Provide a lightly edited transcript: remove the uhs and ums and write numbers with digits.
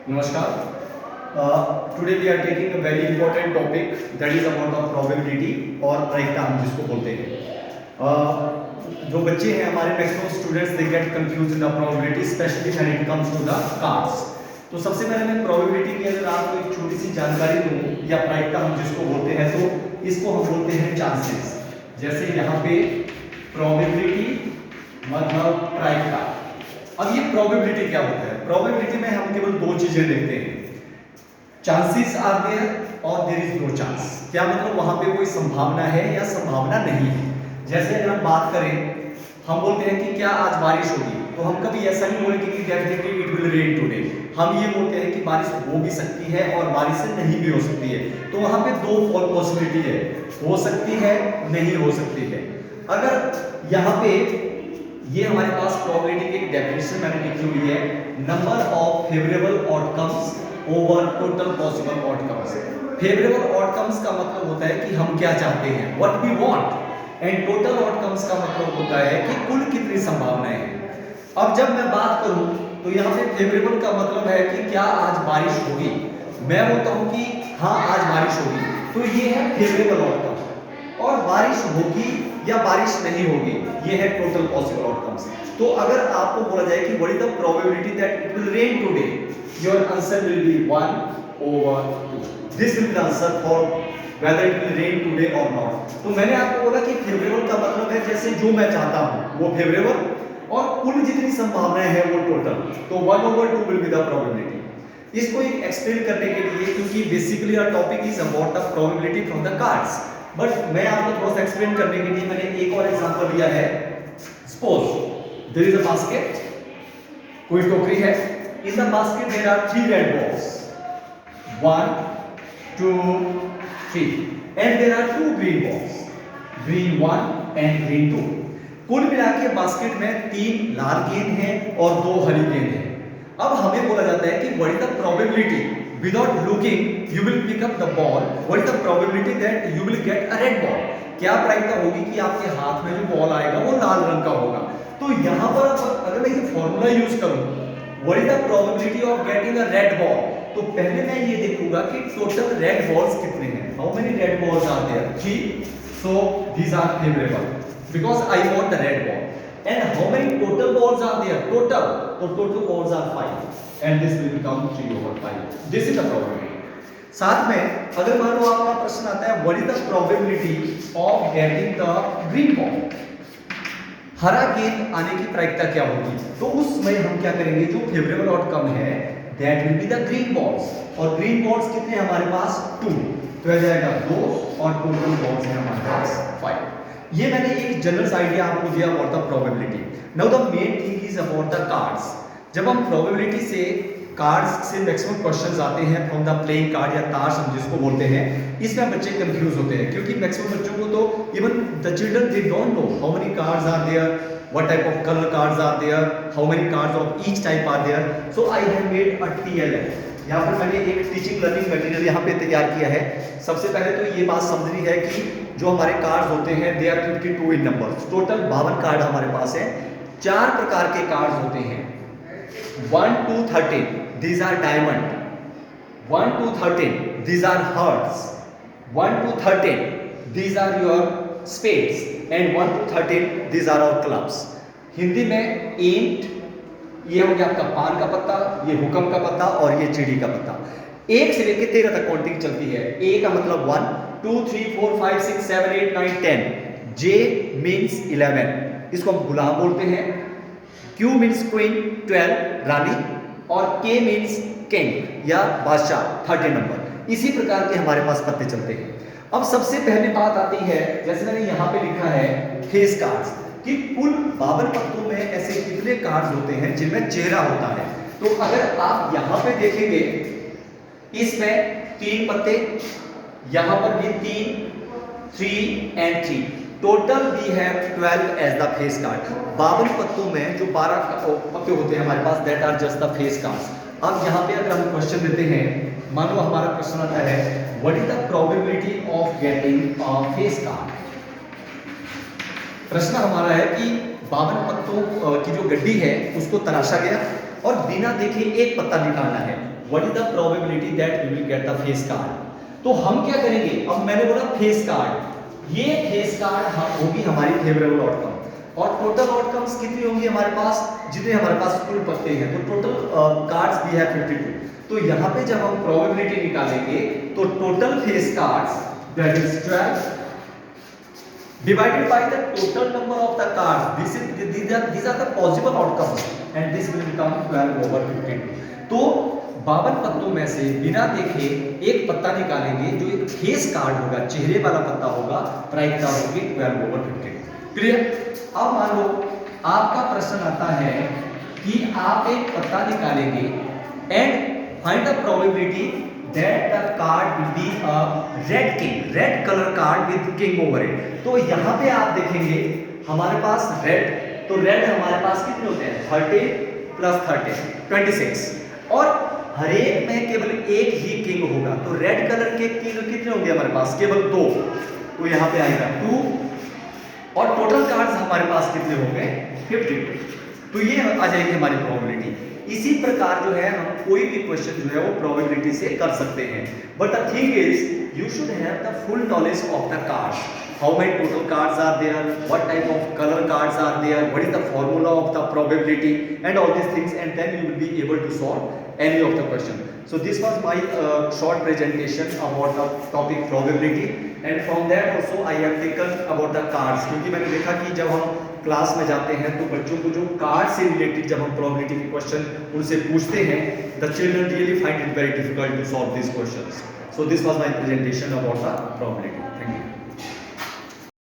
Namaskar. Today we are taking a very important topic that is about the probability और प्रायिकता हम जिसको बोलते हैं. जो बच्चे हैं हमारे maximum students they get confuse in the probability specially when it comes to the cards. तो सबसे पहले मैं प्रोबेबिलिटी की अगर आपको एक छोटी सी जानकारी दूं या प्रायिकता हम जिसको बोलते हैं तो इसको हम बोलते हैं चांसेस. जैसे यहाँ पे प्रोबेबिलिटी मतलब प्रायिकता. अब ये प्रोबेबिलिटी क्या होता है? प्रोबेबिलिटी में हम केवल दो चीजें देखते हैं, चांसेस आर देयर और देयर इज नो चांस. क्या मतलब वहां पे कोई संभावना है या संभावना नहीं है. जैसे अगर हम बात करें, हम बोलते हैं कि क्या आज बारिश होगी, तो हम कभी ऐसा नहीं बोलेंगे कि definitely it will rain today. हम ये बोलते हैं कि बारिश हो भी सकती है और बारिश नहीं भी हो सकती है. तो वहां पे दो पॉसिबिलिटी है, हो सकती है, नहीं हो सकती है. अगर यहाँ पे ये हमारे पास प्रोबेबिलिटी की एक डेफिनेशन मैंने लिखी हुई है, number of favourable outcomes over total possible outcomes. Favourable outcomes का मतलब होता है कि हम क्या चाहते हैं, what we want, and total outcomes का मतलब होता है कि कुल कितनी संभावनाएं हैं. अब जब मैं बात करूं तो यहाँ पे फेवरेबल का मतलब है कि क्या आज बारिश होगी. मैं बोलता हूं कि हाँ आज बारिश होगी, तो ये है फेवरेबल आउटकम. और बारिश होगी या बारिश नहीं होगी, ये है टोटल पॉसिबल आउटकम्स. तो अगर आपको बोला जाए कि what is the probability that it will rain today, your answer will be 1/2. This will be the answer for whether it will rain today or not. तो मैंने आपको बोला कि फेवरेबल का मतलब है जैसे जो मैं चाहता हूं वो फेवरेबल और कुल जितनी संभावनाएं हैं वो टोटल. तो 1/2 will be the probability. इसको एक एक्सप्लेन करने के लिए, क्योंकि basically our topic is about the probability from the cards, but मैं आपको थोड़ा सा एक्सप्लेन करने के लिए मैंने एक और एग्जांपल लिया है. Suppose there is a basket, कोई टोकरी है. In the basket there are 3 red balls, 1 2 3, and there are 2 green balls, green 1 and green 2. कुल मिला के बास्केट में 3 लाल गेंद हैं और 2 हरी गेंद हैं. अब हमें बोला जाता है कि what is the probability, without looking you will pick up the ball, what is the probability that you will get a red ball. क्या प्रायिकता होगी कि आपके हाथ में जो बॉल आएगा वो लाल रंग का होगा. तो यहाँ पर अगर मैं ये फॉर्मूला यूज करूं, what is the probability of getting a red ball, तो पहले मैं ये देखूंगा कि टोटल रेड बॉल्स कितने हैं. How many red balls are there? 3. So these are favourable because I want the red ball. And how many total balls are there? Total, तो total balls are 5 and this will become 3/5. This is the probability. साथ में अगर मान लो आपका प्रश्न आता है what is the probability of getting the green ball, हरा गेंद आने की प्रायिकता क्या होगी, तो उस समय हम क्या करेंगे, जो फेवरेबल आउटकम है that will be the green balls. और ग्रीन बॉल्स कितने हैं हमारे पास? 2. तो आ जाएगा 2 और टोटल बॉल्स हैं हमारे पास 5. ये मैंने एक जनरल आइडिया आपको दिया about the probability. Now the main thing is about the cards. जब हम प्रोबेबिलिटी से कार्ड्स से मैक्सिमम क्वेश्चंस आते हैं फ्रॉम द प्लेइंग कार्ड या ताश हम जिसको बोलते हैं, इसमें बच्चे कंफ्यूज होते हैं क्योंकि मैक्सिमम बच्चों को तो even the children they don't know how many cards are there, what type of color cards are there, how many cards of each type are there. So I have made a TLM. यहाँ पर मैंने एक teaching learning material यहाँ पे तैयार किया है. सबसे पहले तो ये बात समझनी है कि जो हमारे कार्ड्स होते हैं they are 52 in numbers. Total 52 card हमारे पास है. 4 प्रकार के कार्ड्स होते हैं, 1 to 13 these are diamond, 1 to 13 these are hearts, 1 to 13 these are your spades, and 1 to 13 these are our clubs. Hindi में ईंट, ये हो गया आपका पान का पत्ता, ये हुक्म का पत्ता और ये चिड़ी का पत्ता. 1 से लेकर 13 तक काउंटिंग चलती है. ए का मतलब 1 2 3 4 5 6 7 8 9 10. जे मीन्स 11, इसको हम गुलाम बोलते हैं. क्यू मीन्स क्वीन 12 रानी, और के मीन्स किंग या बादशाह 30 नंबर. इसी प्रकार के हमारे पास पत्ते चलते हैं. अब सबसे पहले बात आती है, जैसे मैंने यहाँ पे लिखा है फेस कार्ड्स, कि कुल 52 पत्तों में ऐसे कितने कार्ड्स होते हैं जिनमें चेहरा होता है. तो अगर आप यहाँ पे देखेंगे, इसमें 3 पत्ते, यहाँ पर भी 3 and 3. Total we have 12 as the face card. 52 पत्तों में जो 12 पत्ते होते हैं हमारे पास, that are just the face cards. अब यहाँ पे अगर हम क्वेश्चन देते हैं, मान लो हमारा प्रश्न आता है what is the probability of getting a face card. प्रश्न हमारा है कि 52 पत्तों की जो गड्डी है उसको तराशा गया और बिना देखे एक पत्ता निकालना है. What is the probability that we will get the face card. तो हम क्या करेंगे, अब मैंने बोला फेस कार्ड, ये फेस कार्ड होगी हमारी फेवरेबल आउटकम, और टोटल आउटकम्स कितनी होंगी हमारे पास, जितने हमारे पास कुल पत्ते हैं, तो टोटल कार्ड्स भी है 52। तो यहाँ पे जब हम प्रोबेबिलिटी निकालेंगे तो total face cards that is 12 divided by the total number of the cards, these are the possible outcomes and this will become 12/52। तो 52 पत्तों में से बिना देखे एक पत्ता निकालेंगे जो एक फेस कार्ड होगा, चेहरे वाला पत्ता होगा, प्रायिकता होगी 12/52। क्लियर। अब मान लो आपका प्रश्न आता है कि आप एक पत्ता निकालेंगे and find the probability that the card will be a red king, red color card with king over it। तो यहाँ पे आप देखेंगे हमारे पास रेड, तो रेड हमारे पास कितने होते हैं 30 + 30 26, और हर एक में केवल एक ही किंग होगा, तो रेड कलर के किंग कितने होंगे हमारे पास, केवल 2, तो यहाँ पे आएगा 2, और टोटल कार्ड्स हमारे पास कितने होंगे 52। तो ये आ जाएगी हमारी प्रोबेबिलिटी। इसी प्रकार जो है हम कोई भी क्वेश्चन जो है वो प्रोबेबिलिटी से कर सकते हैं, but the thing is you should have the full knowledge of the cards, how many total cards are there, what type of colour cards are there, what is the formula of the probability and all this things, and then you will be able to solve any of the question. So this was my short presentation about the topic probability, and from that also I have taken about the cards, क्योंकि मैंने देखा कि जब हम class में जाते हैं तो बच्चों को जो कार्ड से रिलेटेड जब हम प्रोबेबिलिटी के क्वेश्चन उनसे पूछते हैं, the children really find it very difficult to solve this questions. So this was my presentation about the probability।